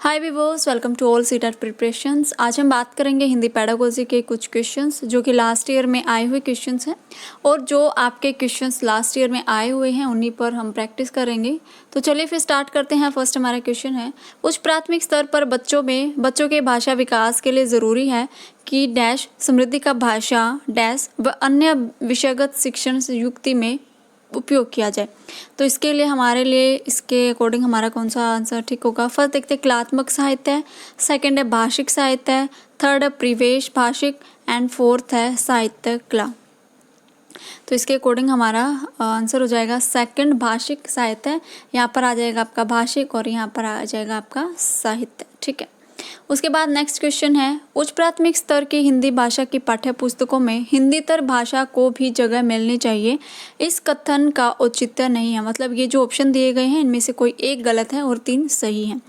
Hi viewers, welcome to all CTET preparations. आज हम बात करेंगे हिंदी पेडागोजी के कुछ क्वेश्चंस जो कि लास्ट ईयर में आए हुए क्वेश्चंस हैं और जो आपके क्वेश्चंस लास्ट ईयर में आए हुए हैं उन्हीं पर हम प्रैक्टिस करेंगे। तो चलिए फिर स्टार्ट करते हैं। फर्स्ट हमारा क्वेश्चन है, उच्च प्राथमिक स्तर पर बच्चों के भाषा विकास के लिए ज़रूरी है कि डैश समृद्धि का भाषा डैश व अन्य विषयगत शिक्षण युक्ति में उपयोग किया जाए। तो इसके लिए हमारे लिए इसके अकॉर्डिंग हमारा कौन सा आंसर ठीक होगा। फर्स्ट देखते हैं कलात्मक साहित्य है, सेकंड है भाषिक साहित्य है, थर्ड है परिवेश भाषिक एंड फोर्थ है साहित्य कला। तो इसके अकॉर्डिंग हमारा आंसर हो जाएगा सेकंड भाषिक साहित्य। यहाँ पर आ जाएगा आपका भाषिक और यहाँ पर आ जाएगा आपका साहित्य। ठीक है, उसके बाद नेक्स्ट क्वेश्चन है, उच्च प्राथमिक स्तर की हिंदी भाषा की पाठ्य पुस्तकों में हिंदीतर भाषा को भी जगह मिलनी चाहिए। इस कथन का औचित्य नहीं है। मतलब ये जो ऑप्शन दिए गए हैं इनमें से कोई एक गलत है और 3 सही हैं।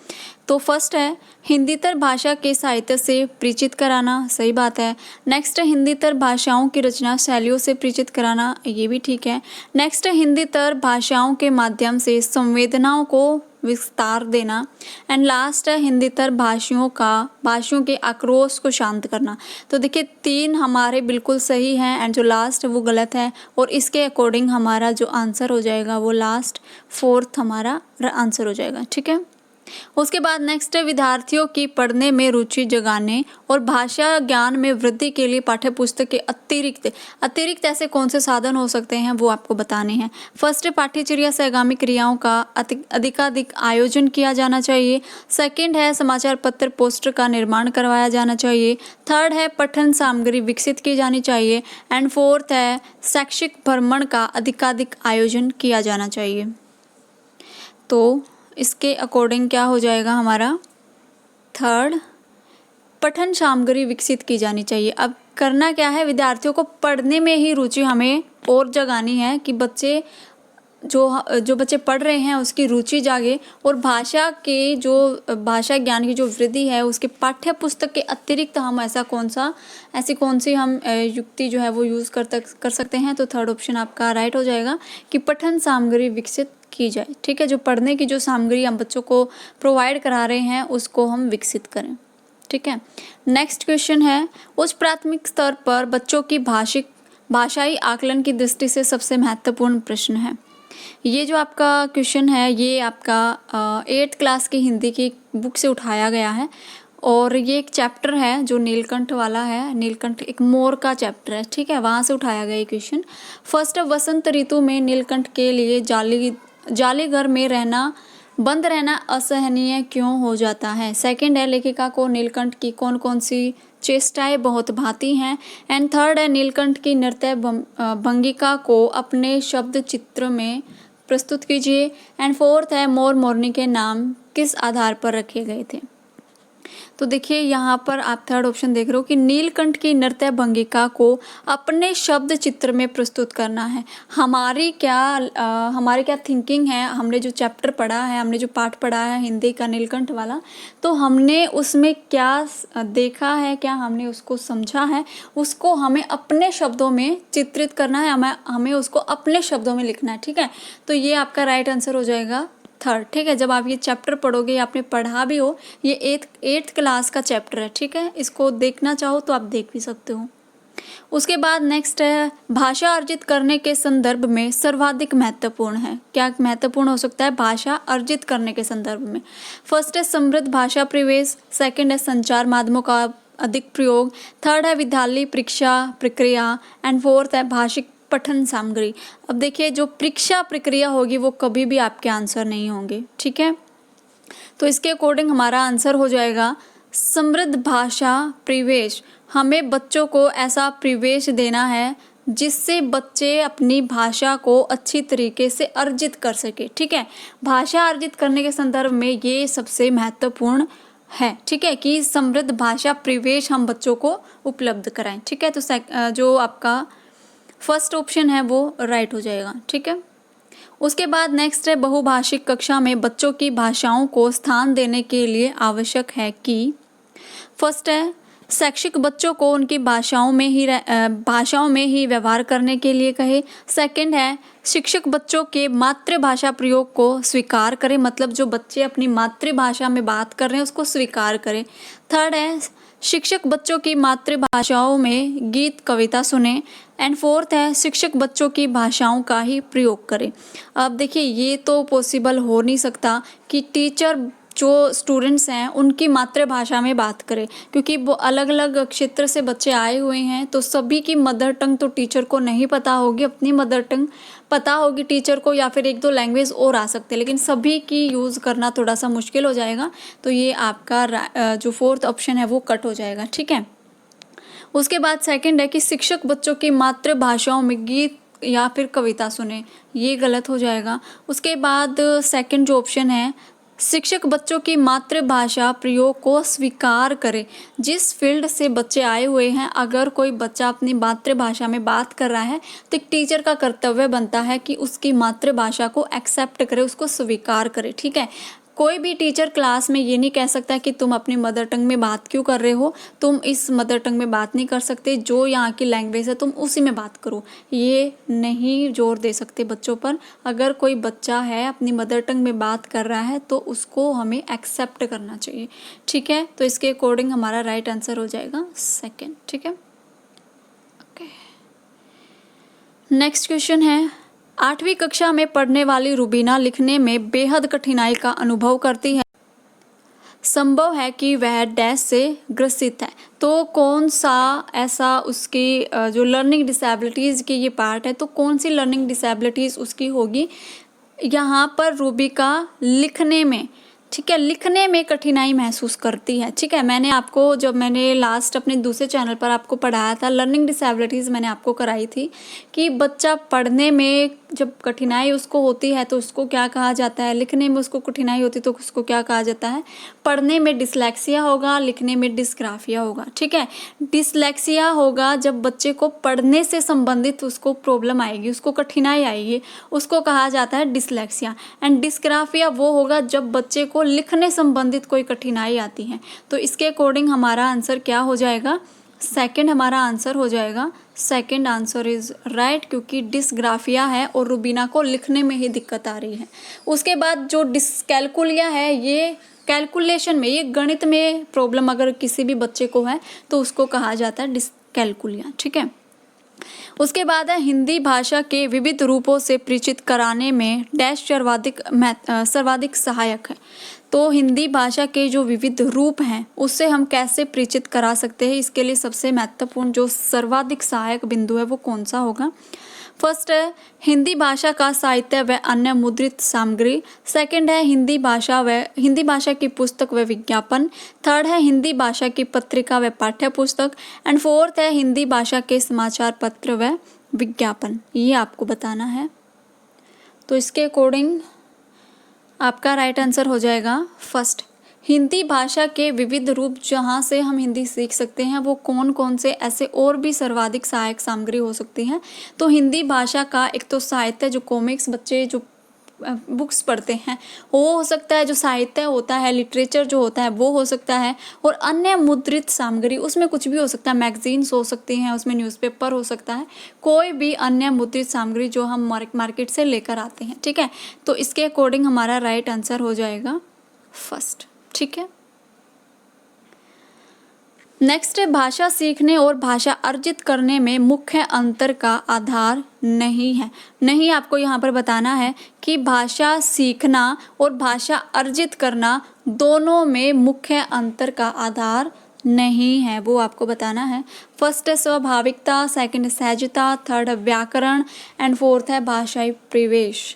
तो फर्स्ट है हिंदीतर भाषा के साहित्य से परिचित कराना, सही बात है। नेक्स्ट है हिंदीतर भाषाओं की रचना शैलियों से परिचित कराना, ये भी ठीक है। नेक्स्ट है हिंदीतर भाषाओं के माध्यम से संवेदनाओं को विस्तार देना एंड लास्ट है हिंदीतर भाषियों के आक्रोश को शांत करना। तो देखिए 3 हमारे बिल्कुल सही हैं एंड जो लास्ट है वो गलत है और इसके अकॉर्डिंग हमारा जो आंसर हो जाएगा वो लास्ट फोर्थ हमारा आंसर हो जाएगा। ठीक है, उसके बाद नेक्स्ट है विद्यार्थियों की पढ़ने में रुचि जगाने और भाषा ज्ञान में वृद्धि के लिए पाठ्य पुस्तक के अतिरिक्त ऐसे कौन से साधन हो सकते हैं वो आपको बताने हैं। फर्स्ट है पाठ्यचर्या से आगामी क्रियाओं का अधिकाधिक आयोजन किया जाना चाहिए। सेकंड है समाचार पत्र पोस्टर का निर्माण करवाया जाना चाहिए। थर्ड है पठन सामग्री विकसित की जानी चाहिए एंड फोर्थ है शैक्षिक भ्रमण का अधिकाधिक आयोजन किया जाना चाहिए। तो इसके अकॉर्डिंग क्या हो जाएगा हमारा थर्ड, पठन सामग्री विकसित की जानी चाहिए। अब करना क्या है, विद्यार्थियों को पढ़ने में ही रुचि हमें और जगानी है कि बच्चे जो बच्चे पढ़ रहे हैं उसकी रुचि जागे और भाषा ज्ञान की जो वृद्धि है उसके पाठ्य पुस्तक के अतिरिक्त हम ऐसी कौन सी हम युक्ति जो है वो यूज़ कर सकते हैं। तो थर्ड ऑप्शन आपका राइट हो जाएगा कि पठन सामग्री विकसित की जाए। ठीक है, जो पढ़ने की जो सामग्री हम बच्चों को प्रोवाइड करा रहे हैं उसको हम विकसित करें। ठीक है, नेक्स्ट क्वेश्चन है, उच्च प्राथमिक स्तर पर बच्चों की भाषाई आकलन की दृष्टि से सबसे महत्वपूर्ण प्रश्न है। ये जो आपका क्वेश्चन है ये आपका 8th क्लास की हिंदी की बुक से उठाया गया है और ये एक चैप्टर है जो नीलकंठ वाला है। नीलकंठ एक मोर का चैप्टर है। ठीक है, वहाँ से उठाया गया ये क्वेश्चन। फर्स्ट वसंत ऋतु में नीलकंठ के लिए जाली घर में बंद रहना असहनीय क्यों हो जाता है। सेकंड है लेखिका को नीलकंठ की कौन कौन सी चेष्टाएं बहुत भाती हैं एंड थर्ड है नीलकंठ की नृत्य भंगिका को अपने शब्द चित्र में प्रस्तुत कीजिए एंड फोर्थ है मोर मोरनी के नाम किस आधार पर रखे गए थे। तो देखिए यहाँ पर आप थर्ड ऑप्शन देख रहे हो कि नीलकंठ की नृत्य भंगिका को अपने शब्द चित्र में प्रस्तुत करना है। हमारी क्या थिंकिंग है, हमने जो चैप्टर पढ़ा है, हमने जो पाठ पढ़ा है हिंदी का नीलकंठ वाला, तो हमने उसमें क्या देखा है, क्या हमने उसको समझा है, उसको हमें अपने शब्दों में चित्रित करना है, हमें उसको अपने शब्दों में लिखना है। ठीक है, तो ये आपका राइट आंसर हो जाएगा थर्ड। ठीक है, जब आप ये चैप्टर पढ़ोगे, आपने पढ़ा भी हो, ये 8th क्लास का चैप्टर है। ठीक है, इसको देखना चाहो तो आप देख भी सकते हो। उसके बाद नेक्स्ट है भाषा अर्जित करने के संदर्भ में सर्वाधिक महत्वपूर्ण है। क्या महत्वपूर्ण हो सकता है भाषा अर्जित करने के संदर्भ में। फर्स्ट है समृद्ध भाषा परिवेश, सेकंड है संचार माध्यमों का अधिक प्रयोग, थर्ड है विद्यालय परीक्षा प्रक्रिया एंड फोर्थ है भाषिक पठन सामग्री। अब देखिए जो परीक्षा प्रक्रिया होगी वो कभी भी आपके आंसर नहीं होंगे। ठीक है, तो इसके अकॉर्डिंग हमारा आंसर हो जाएगा समृद्ध भाषा परिवेश। हमें बच्चों को ऐसा परिवेश देना है जिससे बच्चे अपनी भाषा को अच्छी तरीके से अर्जित कर सके। ठीक है, भाषा अर्जित करने के संदर्भ में ये सबसे महत्वपूर्ण है। ठीक है, कि समृद्ध भाषा परिवेश हम बच्चों को उपलब्ध कराएं। ठीक है, तो जो आपका फर्स्ट ऑप्शन है वो राइट हो जाएगा। ठीक है, उसके बाद नेक्स्ट है बहुभाषिक कक्षा में बच्चों की भाषाओं को स्थान देने के लिए आवश्यक है कि फर्स्ट है शैक्षिक बच्चों को उनकी भाषाओं में ही व्यवहार करने के लिए कहे। सेकंड है शिक्षक बच्चों के मातृभाषा प्रयोग को स्वीकार करें, मतलब जो बच्चे अपनी मातृभाषा में बात कर रहे हैं उसको स्वीकार करें। थर्ड है शिक्षक बच्चों की मातृभाषाओं में गीत कविता सुने। एंड फोर्थ है शिक्षक बच्चों की भाषाओं का ही प्रयोग करें। अब देखिए ये तो पॉसिबल हो नहीं सकता कि टीचर जो स्टूडेंट्स हैं उनकी मातृभाषा में बात करें, क्योंकि वो अलग अलग क्षेत्र से बच्चे आए हुए हैं, तो सभी की मदर टंग तो टीचर को नहीं पता होगी। अपनी मदर टंग पता होगी टीचर को, या फिर एक दो लैंग्वेज और आ सकते हैं, लेकिन सभी की यूज़ करना थोड़ा सा मुश्किल हो जाएगा। तो ये आपका जो फोर्थ ऑप्शन है वो कट हो जाएगा, ठीक है। उसके बाद सेकंड है कि शिक्षक बच्चों की मातृभाषाओं में गीत या फिर कविता सुने, ये गलत हो जाएगा। उसके बाद सेकंड जो ऑप्शन है शिक्षक बच्चों की मातृभाषा प्रयोग को स्वीकार करे। जिस फील्ड से बच्चे आए हुए हैं, अगर कोई बच्चा अपनी मातृभाषा में बात कर रहा है तो एक टीचर का कर्तव्य बनता है कि उसकी मातृभाषा को एक्सेप्ट करे, उसको स्वीकार करे, ठीक है। कोई भी टीचर क्लास में ये नहीं कह सकता कि तुम अपनी मदर टंग में बात क्यों कर रहे हो, तुम इस मदर टंग में बात नहीं कर सकते, जो यहाँ की लैंग्वेज है तुम उसी में बात करो, ये नहीं जोर दे सकते बच्चों पर। अगर कोई बच्चा है अपनी मदर टंग में बात कर रहा है तो उसको हमें एक्सेप्ट करना चाहिए, ठीक है। तो इसके अकॉर्डिंग हमारा राइट आंसर हो जाएगा सेकेंड, ठीक है। ओके, नेक्स्ट क्वेश्चन है 8वीं कक्षा में पढ़ने वाली रुबीना लिखने में बेहद कठिनाई का अनुभव करती है। संभव है कि वह डैश से ग्रसित है। तो कौन सा ऐसा उसकी जो लर्निंग डिसेबिलिटीज़ की ये पार्ट है, तो कौन सी लर्निंग डिसेबिलिटीज़ उसकी होगी यहाँ पर रूबी का लिखने में, ठीक है, लिखने में कठिनाई महसूस करती है, ठीक है। मैंने आपको जब मैंने लास्ट अपने दूसरे चैनल पर आपको पढ़ाया था लर्निंग डिसेबिलिटीज़, मैंने आपको कराई थी कि बच्चा पढ़ने में जब कठिनाई उसको होती है तो उसको क्या कहा जाता है, लिखने में उसको कठिनाई होती है तो उसको क्या कहा जाता है। पढ़ने में डिसलेक्सिया होगा, लिखने में डिस्ग्राफिया होगा, ठीक है। डिसलेक्सिया होगा जब बच्चे को पढ़ने से संबंधित उसको प्रॉब्लम आएगी, उसको कठिनाई आएगी, उसको कहा जाता है डिसलेक्सिया। एंड डिस्ग्राफिया वो होगा जब बच्चे को लिखने संबंधित कोई कठिनाई आती है। तो इसके अकॉर्डिंग हमारा आंसर क्या हो जाएगा, सेकंड हमारा आंसर हो जाएगा। सेकंड आंसर इज राइट, क्योंकि डिस्ग्राफिया है और रुबीना को लिखने में ही दिक्कत आ रही है। उसके बाद जो डिसकैलकुलिया है, ये कैलकुलेशन में, ये गणित में प्रॉब्लम अगर किसी भी बच्चे को है तो उसको कहा जाता है डिसकैलकुलिया, ठीक है। उसके बाद है हिंदी भाषा के विविध रूपों से परिचित कराने में डैश सर्वाधिक सहायक है। तो हिंदी भाषा के जो विविध रूप हैं उससे हम कैसे परिचित करा सकते हैं, इसके लिए सबसे महत्वपूर्ण जो सर्वाधिक सहायक बिंदु है वो कौन सा होगा। फर्स्ट है हिंदी भाषा का साहित्य व अन्य मुद्रित सामग्री। सेकंड है हिंदी भाषा की पुस्तक व विज्ञापन। थर्ड है हिंदी भाषा की पत्रिका व पाठ्य पुस्तक। एंड फोर्थ है हिंदी भाषा के समाचार पत्र व विज्ञापन। ये आपको बताना है। तो इसके अकॉर्डिंग आपका राइट आंसर हो जाएगा फर्स्ट। हिंदी भाषा के विविध रूप जहाँ से हम हिंदी सीख सकते हैं वो कौन कौन से ऐसे और भी सर्वाधिक सहायक सामग्री हो सकती हैं। तो हिंदी भाषा का एक तो साहित्य, जो कॉमिक्स बच्चे जो बुक्स पढ़ते हैं वो हो सकता है, जो साहित्य होता है, लिटरेचर जो होता है वो हो सकता है, और अन्य मुद्रित सामग्री उसमें कुछ भी हो सकता है, मैगजीन्स हो सकती हैं, उसमें न्यूज़पेपर हो सकता है, कोई भी अन्य मुद्रित सामग्री जो हम मार्केट से लेकर आते हैं, ठीक है। तो इसके अकॉर्डिंग हमारा राइट आंसर हो जाएगा फर्स्ट, ठीक है। नेक्स्ट है भाषा सीखने और भाषा अर्जित करने में मुख्य अंतर का आधार नहीं है। नहीं, आपको यहाँ पर बताना है कि भाषा सीखना और भाषा अर्जित करना दोनों में मुख्य अंतर का आधार नहीं है, वो आपको बताना है। फर्स्ट है स्वाभाविकता, सेकंड है सहजता, थर्ड है व्याकरण एंड फोर्थ है भाषाई प्रवेश।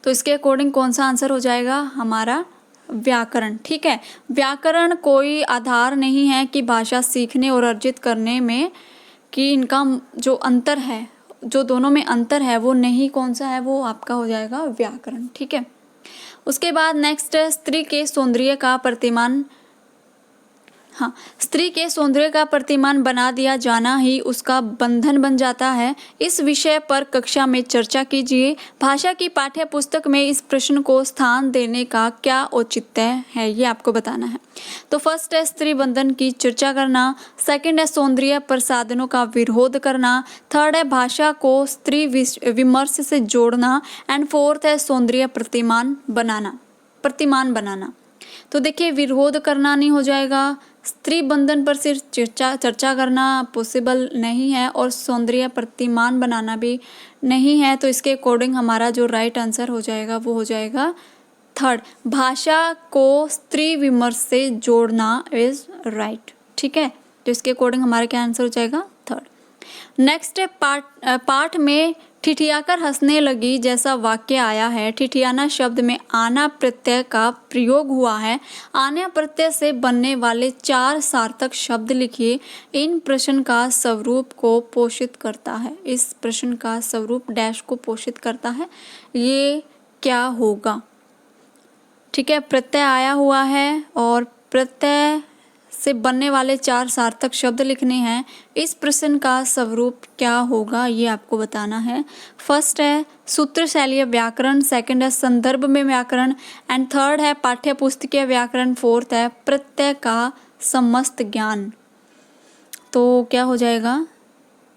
तो इसके अकॉर्डिंग कौन सा आंसर हो जाएगा हमारा व्याकरण, ठीक है। व्याकरण कोई आधार नहीं है कि भाषा सीखने और अर्जित करने में कि इनका जो अंतर है, जो दोनों में अंतर है वो नहीं, कौन सा है वो आपका हो जाएगा व्याकरण, ठीक है। उसके बाद नेक्स्ट है स्त्री के सौंदर्य का प्रतिमान हाँ, स्त्री के सौंदर्य का प्रतिमान बना दिया जाना ही उसका बंधन बन जाता है। इस विषय पर कक्षा में चर्चा कीजिए। भाषा की पाठ्य पुस्तक में इस प्रश्न को स्थान देने का क्या औचित्य है, ये आपको बताना है। तो फर्स्ट है स्त्री बंधन की चर्चा करना, सेकंड है सौंदर्य प्रसाधनों का विरोध करना, थर्ड है भाषा को स्त्री विमर्श से जोड़ना एंड फोर्थ है सौंदर्य प्रतिमान बनाना। तो देखिए, विरोध करना नहीं हो जाएगा, स्त्री बंधन पर सिर्फ चर्चा करना पॉसिबल नहीं है और सौंदर्य प्रतिमान बनाना भी नहीं है। तो इसके अकॉर्डिंग हमारा जो राइट आंसर हो जाएगा वो हो जाएगा थर्ड, भाषा को स्त्री विमर्श से जोड़ना इज राइट। ठीक है, तो इसके अकॉर्डिंग हमारा क्या आंसर हो जाएगा थर्ड। नेक्स्ट है पाठ में ठिठियाकर हंसने लगी जैसा वाक्य आया है। ठिठियाना शब्द में आना प्रत्यय का प्रयोग हुआ है। आना प्रत्यय से बनने वाले 4 सार्थक शब्द लिखिए। इन प्रश्न का स्वरूप को पोषित करता है। इस प्रश्न का स्वरूप डैश को पोषित करता है, ये क्या होगा? ठीक है, प्रत्यय आया हुआ है और प्रत्यय से बनने वाले 4 सार्थक शब्द लिखने हैं। इस प्रश्न का स्वरूप क्या होगा, ये आपको बताना है। फर्स्ट है सूत्रशैलीय व्याकरण, सेकंड है संदर्भ में व्याकरण एंड थर्ड है पाठ्य पुस्तकीय व्याकरण, फोर्थ है प्रत्यय का समस्त ज्ञान। तो क्या हो जाएगा?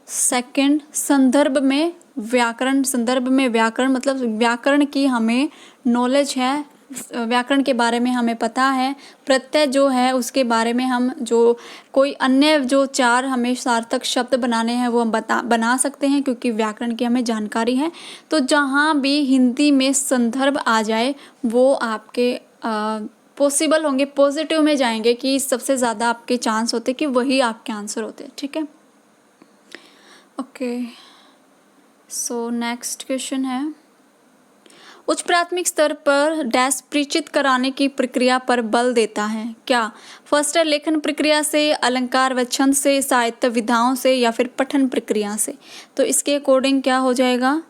सेकंड, संदर्भ में व्याकरण। संदर्भ में व्याकरण मतलब व्याकरण की हमें नॉलेज है, व्याकरण के बारे में हमें पता है। प्रत्यय जो है उसके बारे में हम जो कोई अन्य जो 4 हमें सार्थक शब्द बनाने हैं वो हम बना सकते हैं क्योंकि व्याकरण की हमें जानकारी है। तो जहाँ भी हिंदी में संदर्भ आ जाए वो आपके पॉसिबल होंगे, पॉजिटिव में जाएंगे कि सबसे ज़्यादा आपके चांस होते कि वही आपके आंसर होते। ठीक है, ओके। सो नेक्स्ट क्वेश्चन है, उच्च प्राथमिक स्तर पर डैश परिचित कराने की प्रक्रिया पर बल देता है क्या? फर्स्ट है लेखन प्रक्रिया से, अलंकार व छंद से, साहित्य विधाओं से या फिर पठन प्रक्रिया से। तो इसके अकॉर्डिंग क्या हो जाएगा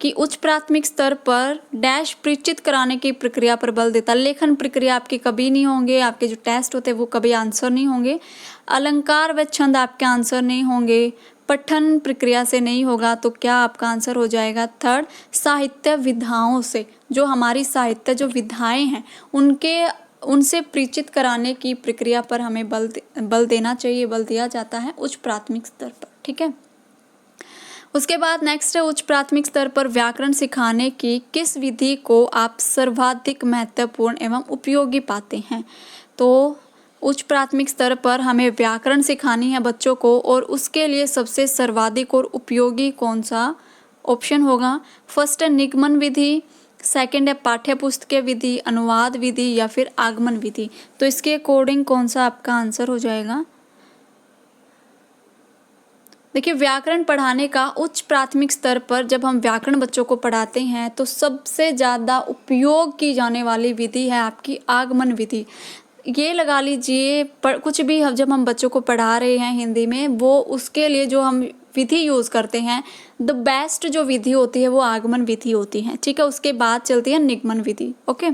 कि उच्च प्राथमिक स्तर पर डैश परिचित कराने की प्रक्रिया पर बल देता है। लेखन प्रक्रिया आपके कभी नहीं होंगे, आपके जो टेस्ट होते हैं वो कभी आंसर नहीं होंगे। अलंकार व छंद आपके आंसर नहीं होंगे। पठन प्रक्रिया से नहीं होगा। तो क्या आपका आंसर हो जाएगा थर्ड, साहित्य विधाओं से। जो हमारी साहित्य जो विधाएं हैं उनसे परिचित कराने की प्रक्रिया पर हमें बल देना चाहिए, बल दिया जाता है उच्च प्राथमिक स्तर पर। ठीक है, उसके बाद नेक्स्ट है उच्च प्राथमिक स्तर पर व्याकरण सिखाने की किस विधि को आप सर्वाधिक महत्वपूर्ण एवं उपयोगी पाते हैं? तो उच्च प्राथमिक स्तर पर हमें व्याकरण सिखानी है बच्चों को और उसके लिए सबसे सर्वाधिक और उपयोगी कौन सा ऑप्शन होगा? फर्स्ट है निगमन विधि, सेकंड है पाठ्य पुस्तकीय विधि, अनुवाद विधि या फिर आगमन विधि। तो इसके अकॉर्डिंग कौन सा आपका आंसर हो जाएगा? देखिए, व्याकरण पढ़ाने का उच्च प्राथमिक स्तर पर जब हम व्याकरण बच्चों को पढ़ाते हैं तो सबसे ज़्यादा उपयोग की जाने वाली विधि है आपकी आगमन विधि। ये लगा लीजिए कुछ भी जब हम बच्चों को पढ़ा रहे हैं हिंदी में, वो उसके लिए जो हम विधि यूज़ करते हैं, द बेस्ट जो विधि होती है वो आगमन विधि होती है। ठीक है, उसके बाद चलती है निगमन विधि। ओके,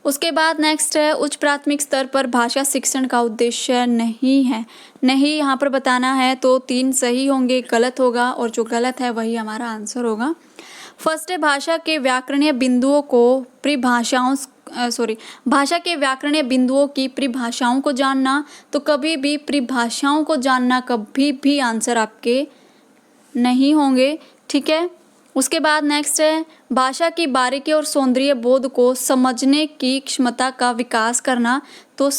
उसके बाद नेक्स्ट है उच्च प्राथमिक स्तर पर भाषा शिक्षण का उद्देश्य नहीं है। नहीं यहाँ पर बताना है तो 3 सही होंगे, गलत होगा और जो गलत है वही हमारा आंसर होगा। फर्स्ट है भाषा के व्याकरणीय बिंदुओं को भाषा के व्याकरणीय बिंदुओं की परिभाषाओं को जानना। तो कभी भी परिभाषाओं को जानना कभी भी आंसर आपके नहीं होंगे। ठीक है, उसके बाद नेक्स्ट है भाषा की बारीकी और सौंदर्य बोध को समझने की क्षमता का विकास करना। तो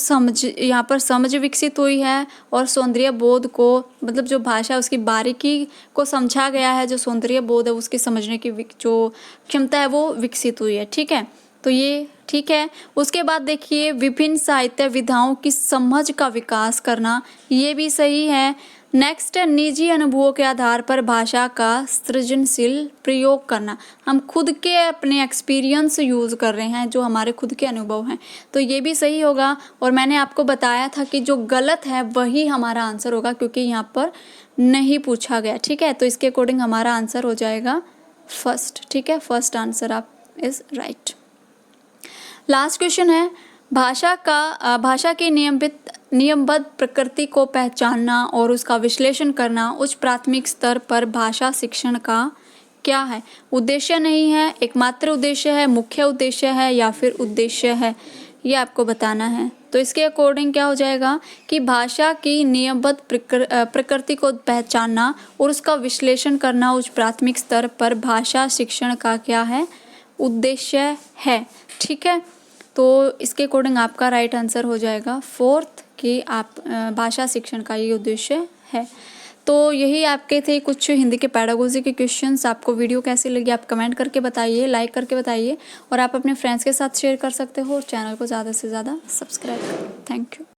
यहाँ पर समझ विकसित हुई है और सौंदर्य बोध को मतलब जो भाषा है उसकी बारीकी को समझा गया है, जो सौंदर्य बोध है उसकी समझने की जो क्षमता है वो विकसित हुई है। ठीक है, तो ये ठीक है। उसके बाद देखिए विभिन्न साहित्य विधाओं की समझ का विकास करना, ये भी सही है। नेक्स्ट है निजी अनुभवों के आधार पर भाषा का सृजनशील प्रयोग करना। हम खुद के अपने एक्सपीरियंस यूज़ कर रहे हैं, जो हमारे खुद के अनुभव हैं, तो ये भी सही होगा। और मैंने आपको बताया था कि जो गलत है वही हमारा आंसर होगा क्योंकि यहाँ पर नहीं पूछा गया। ठीक है, तो इसके अकॉर्डिंग हमारा आंसर हो जाएगा फर्स्ट। ठीक है, फर्स्ट आंसर आप इज राइट। लास्ट क्वेश्चन है भाषा के नियमित नियमबद्ध प्रकृति को पहचानना और उसका विश्लेषण करना उच्च प्राथमिक स्तर पर भाषा शिक्षण का क्या है? उद्देश्य नहीं है, एकमात्र उद्देश्य है, मुख्य उद्देश्य है या फिर उद्देश्य है, ये आपको बताना है। तो इसके अकॉर्डिंग क्या हो जाएगा कि भाषा की नियमबद्ध प्रकृति को पहचानना और उसका विश्लेषण करना उच्च प्राथमिक स्तर पर भाषा शिक्षण का क्या है? उद्देश्य है। ठीक है, तो इसके अकॉर्डिंग आपका राइट आंसर हो जाएगा फोर्थ कि आप भाषा शिक्षण का ये उद्देश्य है। तो यही आपके थे कुछ हिंदी के पेडागोजी के क्वेश्चंस। आपको वीडियो कैसी लगी आप कमेंट करके बताइए, लाइक करके बताइए और आप अपने फ्रेंड्स के साथ शेयर कर सकते हो और चैनल को ज़्यादा से ज़्यादा सब्सक्राइब करें। Thank you.